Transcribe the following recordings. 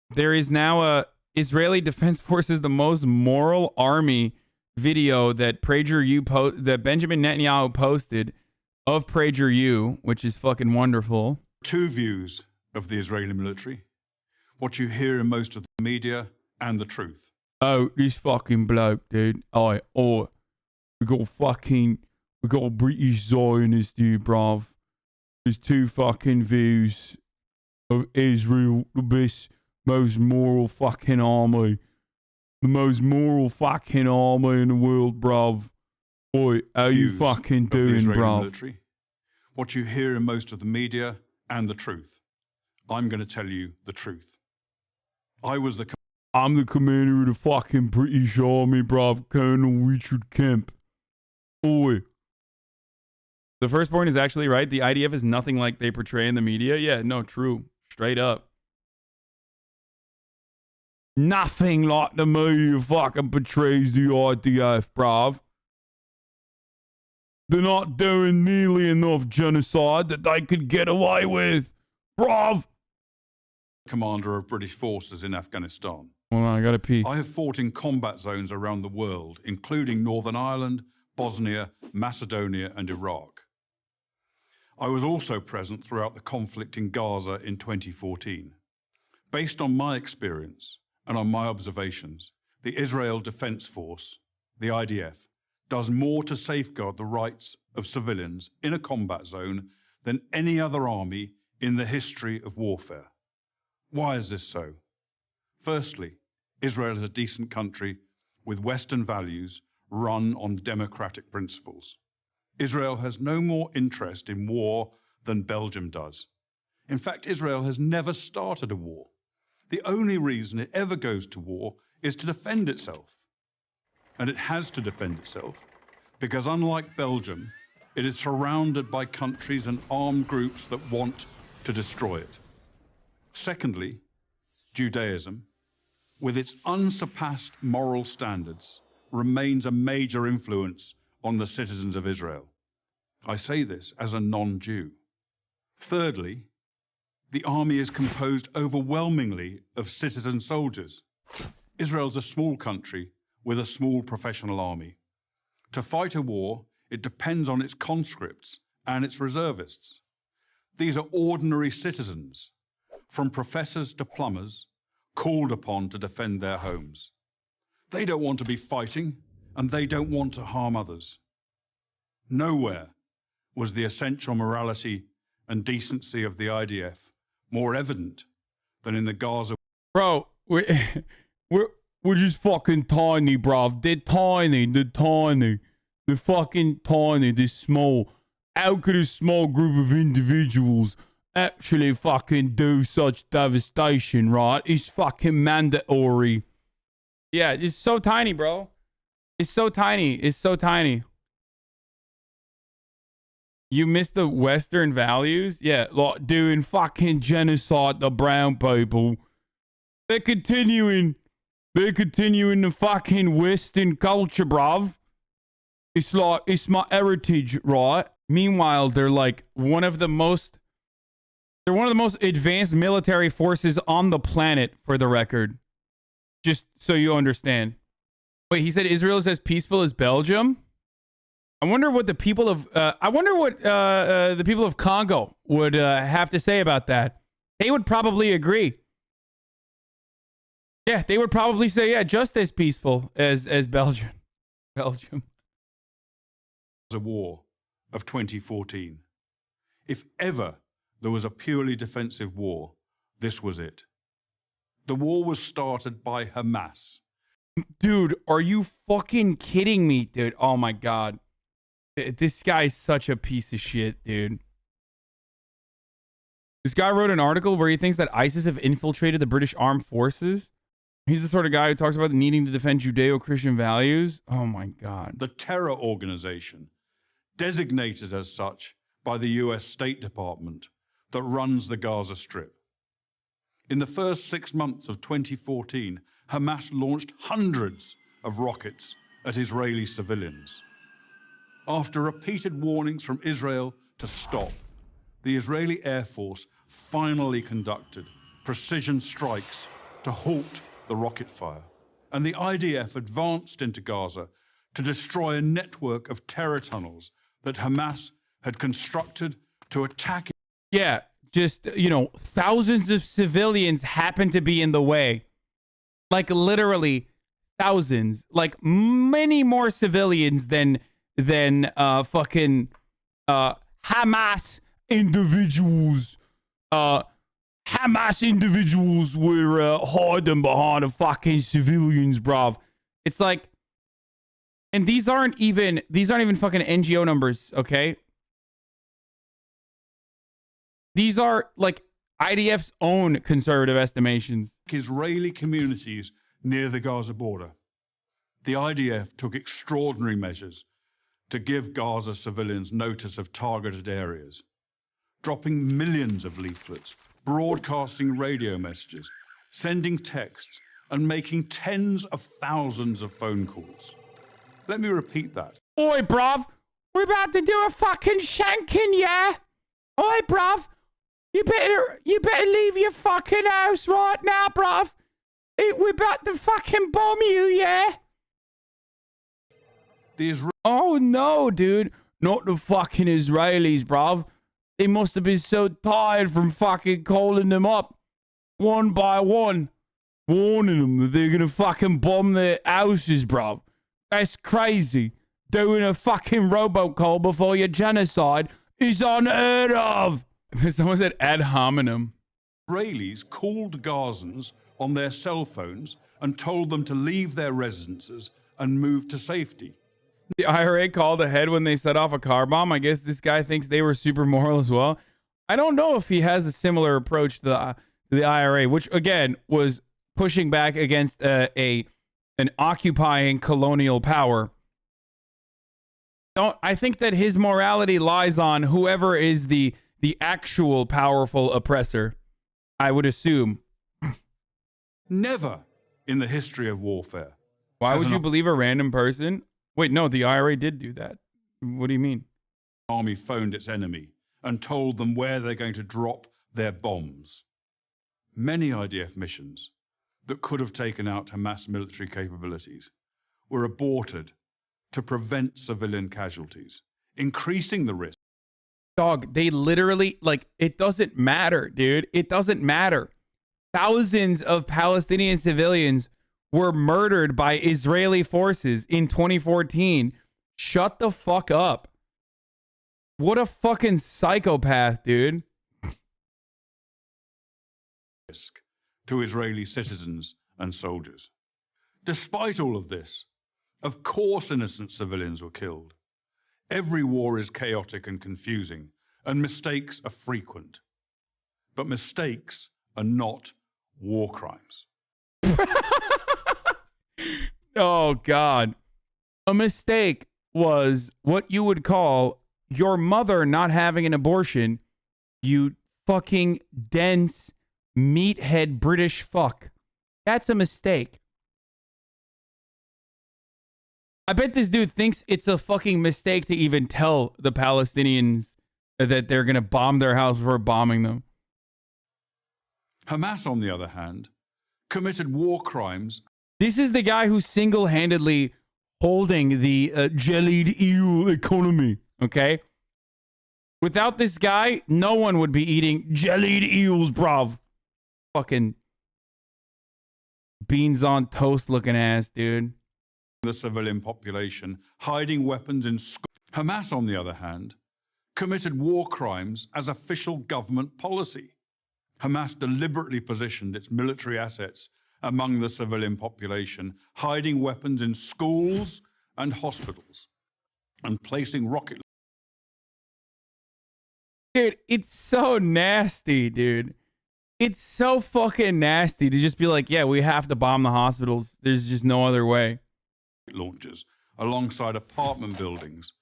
There is now a Israeli Defense Forces the most moral army video that PragerU that Benjamin Netanyahu posted of PragerU, which is fucking wonderful. Two views of the Israeli military, what you hear in most of the media, and the truth. Oh, this fucking bloke, dude. We got British Zionists here, bruv. There's two fucking views of Israel, the best, most moral fucking army. The most moral fucking army in the world, bruv. Oi, how you fucking doing, bruv? Military, what you hear in most of the media, and the truth. I'm going to tell you the truth. I'm the commander of the fucking British Army, bruv. Colonel Richard Kemp. Oi. The first point is actually right. The IDF is nothing like they portray in the media. Yeah, no, true. Straight up. Nothing like the media fucking portrays the IDF, bruv. They're not doing nearly enough genocide that they could get away with, bruv. Commander of British forces in Afghanistan. Hold on, I gotta pee. I have fought in combat zones around the world, including Northern Ireland, Bosnia, Macedonia, and Iraq. I was also present throughout the conflict in Gaza in 2014. Based on my experience and on my observations, the Israel Defense Force, the IDF, does more to safeguard the rights of civilians in a combat zone than any other army in the history of warfare. Why is this so? Firstly, Israel is a decent country with Western values run on democratic principles. Israel has no more interest in war than Belgium does. In fact, Israel has never started a war. The only reason it ever goes to war is to defend itself. And it has to defend itself because, unlike Belgium, it is surrounded by countries and armed groups that want to destroy it. Secondly, Judaism, with its unsurpassed moral standards, remains a major influence on the citizens of Israel. I say this as a non-Jew. Thirdly, the army is composed overwhelmingly of citizen soldiers. Israel's a small country with a small professional army. To fight a war, it depends on its conscripts and its reservists. These are ordinary citizens, from professors to plumbers, called upon to defend their homes. They don't want to be fighting, and they don't want to harm others. Nowhere was the essential morality and decency of the IDF more evident than in the Gaza. Bro, we're just fucking tiny, bruv. They're tiny. They're fucking tiny. They're small. How could a small group of individuals actually fucking do such devastation, right? It's fucking mandatory. Yeah, it's so tiny, bro. It's so tiny. It's so tiny. You missed the Western values? Yeah, like doing fucking genocide to brown people. They're continuing the fucking Western culture, bruv. It's like, it's my heritage, right? Meanwhile, they're like one of the most advanced military forces on the planet, for the record. Just so you understand. Wait, he said Israel is as peaceful as Belgium? I wonder what the people of the people of Congo would have to say about that. They would probably agree. Yeah, they would probably say, yeah, just as peaceful as Belgium. The war of 2014. If ever there was a purely defensive war, this was it. The war was started by Hamas. Dude, are you fucking kidding me, dude? Oh my God. This guy's such a piece of shit, dude. This guy wrote an article where he thinks that ISIS have infiltrated the British armed forces. He's the sort of guy who talks about needing to defend Judeo-Christian values. Oh my God. The terror organization, designated as such by the US State Department, that runs the Gaza Strip. In the first 6 months of 2014, Hamas launched hundreds of rockets at Israeli civilians. After repeated warnings from Israel to stop, the Israeli Air Force finally conducted precision strikes to halt the rocket fire, and the IDF advanced into Gaza to destroy a network of terror tunnels that Hamas had constructed to attack. Yeah, just, you know, thousands of civilians happen to be in the way. Like, literally thousands. Like, many more civilians than fucking Hamas individuals. Hamas individuals were hiding behind the fucking civilians, bruv. It's like, and these aren't even fucking NGO numbers, okay? These are like IDF's own conservative estimations. Israeli communities near the Gaza border. The IDF took extraordinary measures to give Gaza civilians notice of targeted areas, dropping millions of leaflets, broadcasting radio messages, sending texts, and making tens of thousands of phone calls. Let me repeat that. Oi, bruv, we're about to do a fucking shanking, yeah? Oi, bruv, you better leave your fucking house right now, bruv. We're about to fucking bomb you, yeah? Oh, no, dude. Not the fucking Israelis, bruv. They must have been so tired from fucking calling them up one by one, warning them that they're gonna fucking bomb their houses, bruv. That's crazy. Doing a fucking robocall before your genocide is unheard of. Someone said ad hominem. Israelis called Gazans on their cell phones and told them to leave their residences and move to safety. The IRA called ahead when they set off a car bomb. I guess this guy thinks they were super moral as well. I don't know if he has a similar approach to the IRA, which again was pushing back against an occupying colonial power. I think that his morality lies on whoever is the actual powerful oppressor, I would assume. Never in the history of warfare. Why would you believe a random person? Wait, no, the IRA did do that. What do you mean? Army phoned its enemy and told them where they're going to drop their bombs. Many IDF missions that could have taken out Hamas military capabilities were aborted to prevent civilian casualties, increasing the risk. Dog, they literally, like, it doesn't matter, dude. It doesn't matter. Thousands of Palestinian civilians were murdered by Israeli forces in 2014. Shut the fuck up. What a fucking psychopath, dude. Risk to Israeli citizens and soldiers. Despite all of this, of course innocent civilians were killed. Every war is chaotic and confusing, and mistakes are frequent. But mistakes are not war crimes. Oh, God. A mistake was what you would call your mother not having an abortion, you fucking dense meathead British fuck. That's a mistake. I bet this dude thinks it's a fucking mistake to even tell the Palestinians that they're going to bomb their house before bombing them. Hamas, on the other hand, committed war crimes. This is the guy who's single-handedly holding the jellied eel economy, okay? Without this guy, no one would be eating jellied eels, bruv. Fucking beans on toast looking ass, dude. The civilian population, hiding weapons in schools. Hamas, on the other hand, committed war crimes as official government policy. Hamas deliberately positioned its military assets among the civilian population, hiding weapons in schools and hospitals, and placing rocket. Dude, it's so nasty, dude. It's so fucking nasty to just be like, yeah, we have to bomb the hospitals. There's just no other way. Launchers alongside apartment buildings,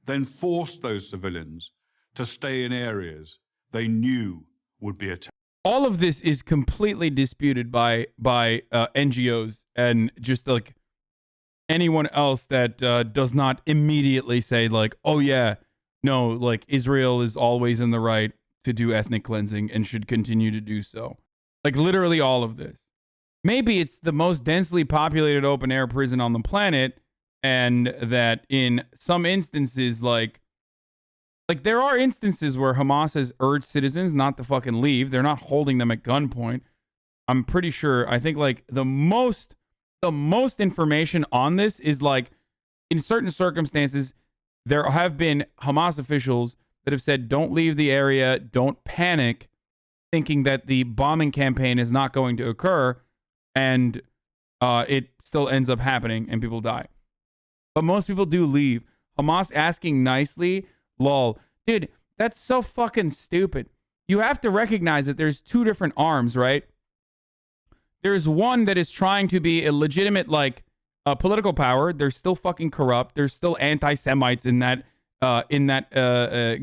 then forced those civilians to stay in areas they knew would be attacked. All of this is completely disputed by NGOs and just like anyone else that does not immediately say like, oh yeah, no, like Israel is always in the right to do ethnic cleansing and should continue to do so. Like literally all of this. maybe it's the most densely populated open air prison on the planet, and that in some instances, like there are instances where Hamas has urged citizens not to fucking leave. They're not holding them at gunpoint. I'm pretty sure. I think like the most information on this is like in certain circumstances, there have been Hamas officials that have said, don't leave the area, don't panic, thinking that the bombing campaign is not going to occur, and it still ends up happening and people die. But most people do leave. Hamas asking nicely, lol. Dude, that's so fucking stupid. You have to recognize that there's two different arms, right? There's one that is trying to be a legitimate, like, political power. They're still fucking corrupt. There's still anti-Semites in that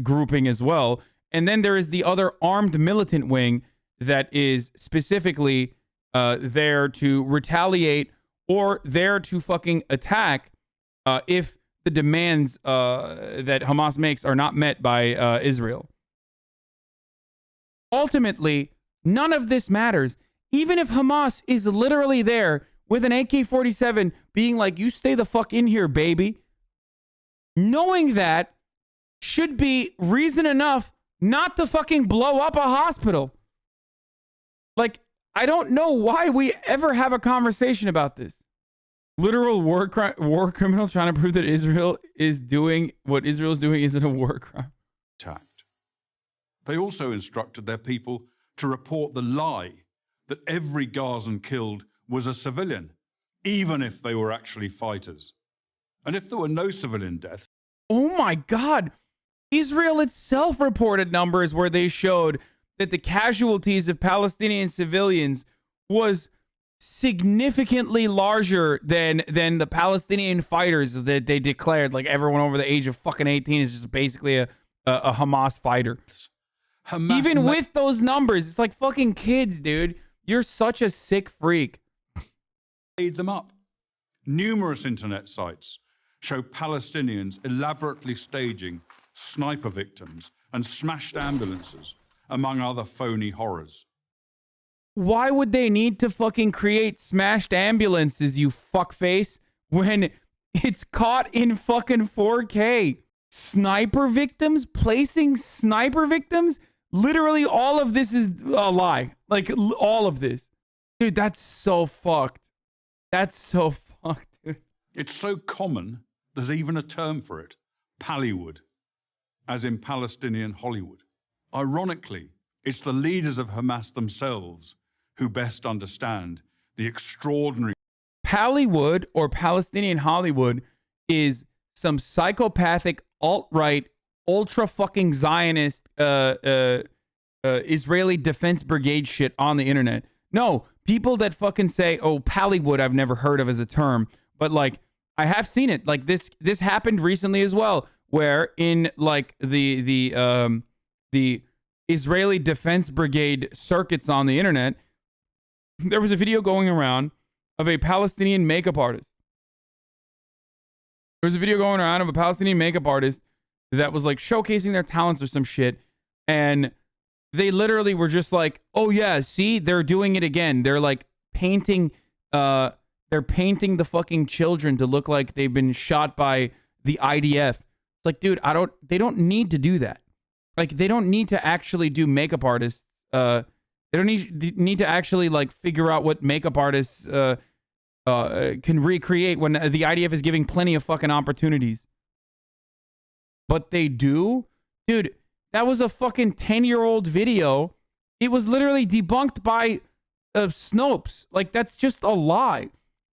grouping as well. And then there is the other armed militant wing that is specifically there to retaliate or there to fucking attack if the demands that Hamas makes are not met by Israel. Ultimately, none of this matters. Even if Hamas is literally there with an AK-47 being like, you stay the fuck in here, baby. Knowing that should be reason enough not to fucking blow up a hospital. Like, I don't know why we ever have a conversation about this. Literal war criminal trying to prove that Israel is doing what Israel is doing isn't a war crime. Attacked. They also instructed their people to report the lie that every Gazan killed was a civilian, even if they were actually fighters. And if there were no civilian deaths... Oh my God. Israel itself reported numbers where they showed that the casualties of Palestinian civilians was significantly larger than the Palestinian fighters that they declared. Like everyone over the age of fucking 18 is just basically a Hamas fighter. Even with those numbers, it's like fucking kids, dude. You're such a sick freak. Made them up. Numerous internet sites show Palestinians elaborately staging sniper victims and smashed ambulances, among other phony horrors. Why would they need to fucking create smashed ambulances, you fuckface, when it's caught in fucking 4K? Sniper victims? Placing sniper victims? Literally all of this is a lie. Like, all of this. Dude, that's so fucked. That's so fucked, dude. It's so common, there's even a term for it. Pallywood, as in Palestinian Hollywood. Ironically, it's the leaders of Hamas themselves who best understand the extraordinary... Pallywood, or Palestinian Hollywood, is some psychopathic alt-right, ultra-fucking Zionist Israeli Defense Brigade shit on the internet. No, people that fucking say, oh, Pallywood I've never heard of as a term, but like, I have seen it. Like this happened recently as well, where in like the Israeli Defense Brigade circuits on the internet, there was a video going around of a Palestinian makeup artist. There was a video going around of a Palestinian makeup artist that was like showcasing their talents or some shit. And they literally were just like, oh yeah, see, they're doing it again. They're like painting, they're painting the fucking children to look like they've been shot by the IDF. It's like, dude, they don't need to do that. Like, they don't need to actually do makeup artists. They don't need to actually like figure out what makeup artists can recreate when the IDF is giving plenty of fucking opportunities. But they do? Dude, that was a fucking 10-year-old video. It was literally debunked by Snopes. Like, that's just a lie.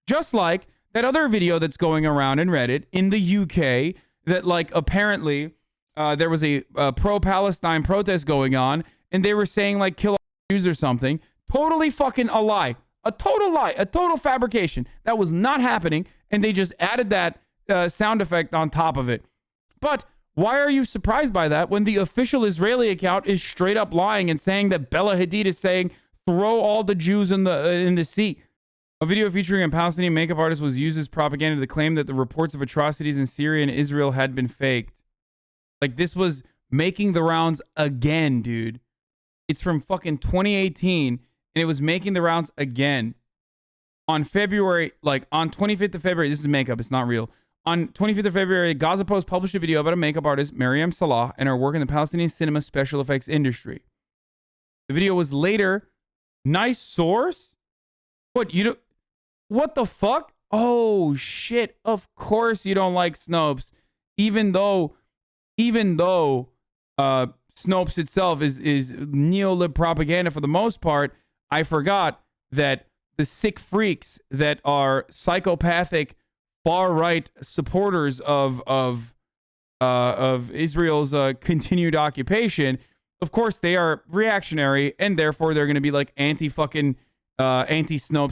Just like that other video that's going around in Reddit in the UK that, like, apparently there was a pro-Palestine protest going on, and they were saying, like, kill all Jews or something. Totally fucking a lie. A total lie. A total fabrication. That was not happening, and they just added that sound effect on top of it. But why are you surprised by that when the official Israeli account is straight up lying and saying that Bella Hadid is saying, throw all the Jews in the sea? A video featuring a Palestinian makeup artist was used as propaganda to claim that the reports of atrocities in Syria and Israel had been faked. Like, this was making the rounds again, dude. It's from fucking 2018, and it was making the rounds again. on February, like on 25th of February, this is makeup, it's not real. On 25th of February, Gaza Post published a video about a makeup artist, Mariam Salah, and her work in the Palestinian cinema special effects industry. The video was later, nice source? What, you don't, what the fuck? Oh shit, of course you don't like Snopes. Even though Snopes itself is neolib propaganda for the most part, I forgot that the sick freaks that are psychopathic far-right supporters of Israel's continued occupation, of course they are reactionary, and therefore they're going to be like anti-Snopes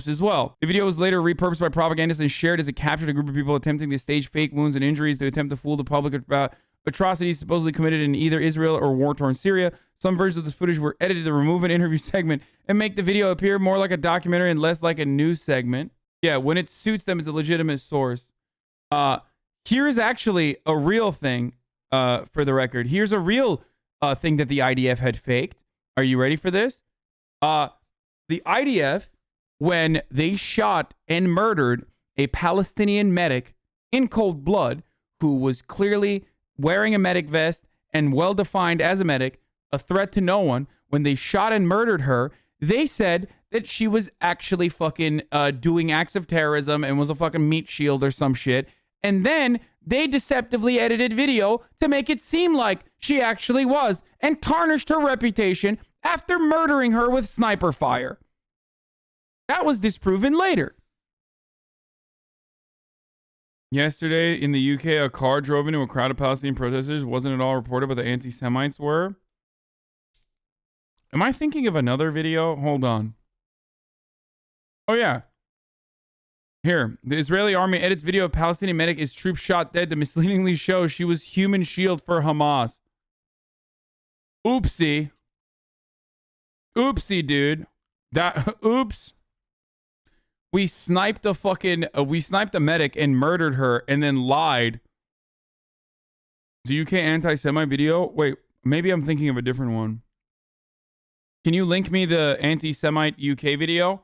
as well. The video was later repurposed by propagandists and shared as it captured a group of people attempting to stage fake wounds and injuries to attempt to fool the public about atrocities supposedly committed in either Israel or war-torn Syria. Some versions of this footage were edited to remove an interview segment and make the video appear more like a documentary and less like a news segment. Yeah, when it suits them as a legitimate source. Here's actually a real thing, for the record. Here's a real thing that the IDF had faked. Are you ready for this? The IDF, when they shot and murdered a Palestinian medic in cold blood who was clearly wearing a medic vest and well-defined as a medic, a threat to no one, when they shot and murdered her, they said that she was actually fucking doing acts of terrorism and was a fucking meat shield or some shit. And then they deceptively edited video to make it seem like she actually was and tarnished her reputation after murdering her with sniper fire. That was disproven later. Yesterday in the UK, a car drove into a crowd of Palestinian protesters. Wasn't it all reported, but the anti-Semites were? Am I thinking of another video? Hold on. Oh, yeah. Here. The Israeli army edits video of Palestinian medic is troops shot dead to misleadingly show she was human shield for Hamas. Oopsie. Oopsie, dude. Oops. We sniped a medic and murdered her and then lied. The UK anti-Semite video? Wait, maybe I'm thinking of a different one. Can you link me the anti-Semite UK video?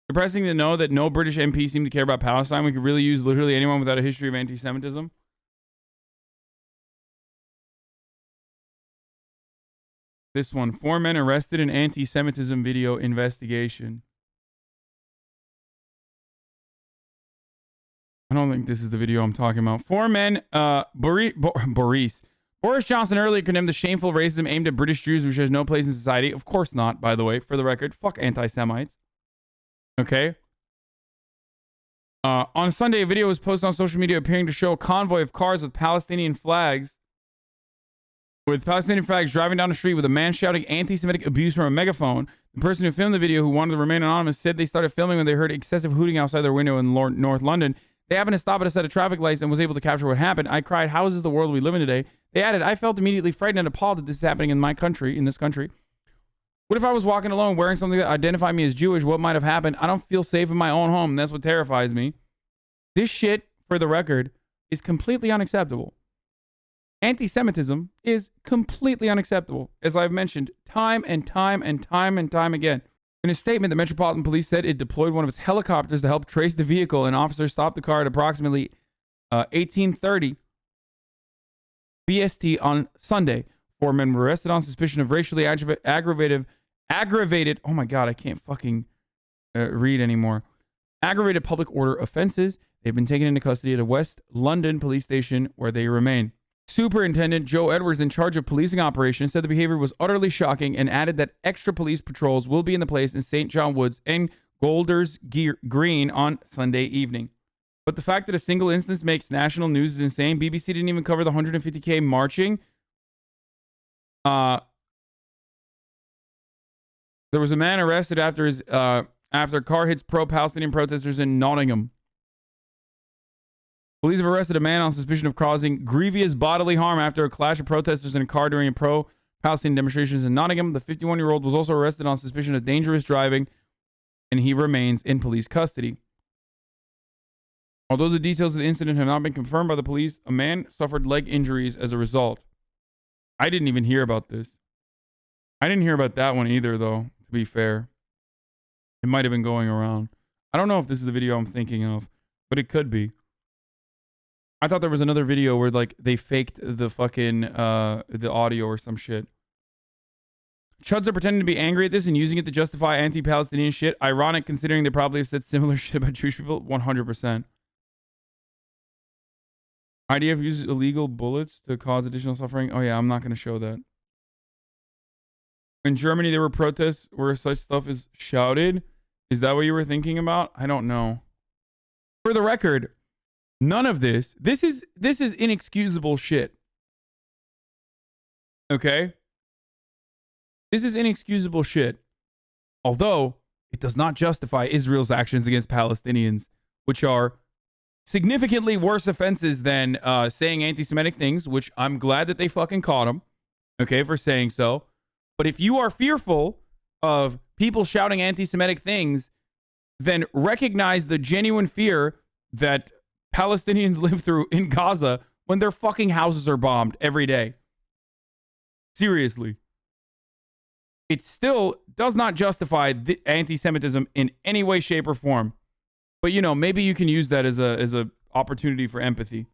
Depressing to know that no British MP seem to care about Palestine. We could really use literally anyone without a history of anti-Semitism. This one. 4 men arrested in anti-Semitism video investigation. I don't think this is the video I'm talking about. 4 men, Boris Johnson earlier condemned the shameful racism aimed at British Jews, which has no place in society. Of course not, by the way, for the record. Fuck anti-Semites. Okay. On Sunday, a video was posted on social media appearing to show a convoy of cars with Palestinian flags. With Palestinian flags driving down the street with a man shouting anti-Semitic abuse from a megaphone. The person who filmed the video, who wanted to remain anonymous, said they started filming when they heard excessive hooting outside their window in North London. They happened to stop at a set of traffic lights and was able to capture what happened. I cried, how is this the world we live in today? They added, I felt immediately frightened and appalled that this is happening in my country, in this country. What if I was walking alone wearing something that identified me as Jewish? What might have happened? I don't feel safe in my own home. And that's what terrifies me. This shit, for the record, is completely unacceptable. Anti-Semitism is completely unacceptable, as I've mentioned time and time again. In a statement, the Metropolitan Police said it deployed one of its helicopters to help trace the vehicle, and officers stopped the car at approximately 18:30 BST on Sunday. 4 men were arrested on suspicion of racially aggravated. Oh my God, I can't fucking read anymore. Aggravated public order offenses. They've been taken into custody at a West London police station where they remain. Superintendent Joe Edwards, in charge of policing operations, said the behavior was utterly shocking and added that extra police patrols will be in the place in St. John Woods and Golders Green on Sunday evening. But the fact that a single instance makes national news is insane. BBC didn't even cover the 150K marching. There was a man arrested after a car hits pro-Palestinian protesters in Nottingham. Police have arrested a man on suspicion of causing grievous bodily harm after a clash of protesters in a car during pro-Palestinian demonstrations in Nottingham. The 51-year-old was also arrested on suspicion of dangerous driving, and he remains in police custody. Although the details of the incident have not been confirmed by the police, a man suffered leg injuries as a result. I didn't even hear about this. I didn't hear about that one either, though, to be fair. It might have been going around. I don't know if this is the video I'm thinking of, but it could be. I thought there was another video where like they faked the fucking the audio or some shit. Chuds are pretending to be angry at this and using it to justify anti-Palestinian shit. Ironic considering they probably have said similar shit about Jewish people. 100%. IDF uses illegal bullets to cause additional suffering. Oh yeah, I'm not going to show that. In Germany, there were protests where such stuff is shouted. Is that what you were thinking about? I don't know. For the record, none of this. This is inexcusable shit. Okay? This is inexcusable shit. Although, it does not justify Israel's actions against Palestinians, which are significantly worse offenses than saying anti-Semitic things, which I'm glad that they fucking caught them, okay, for saying so. But if you are fearful of people shouting anti-Semitic things, then recognize the genuine fear that Palestinians live through in Gaza when their fucking houses are bombed every day. Seriously. It still does not justify the anti-Semitism in any way, shape, or form. But, you know, maybe you can use that as a opportunity for empathy.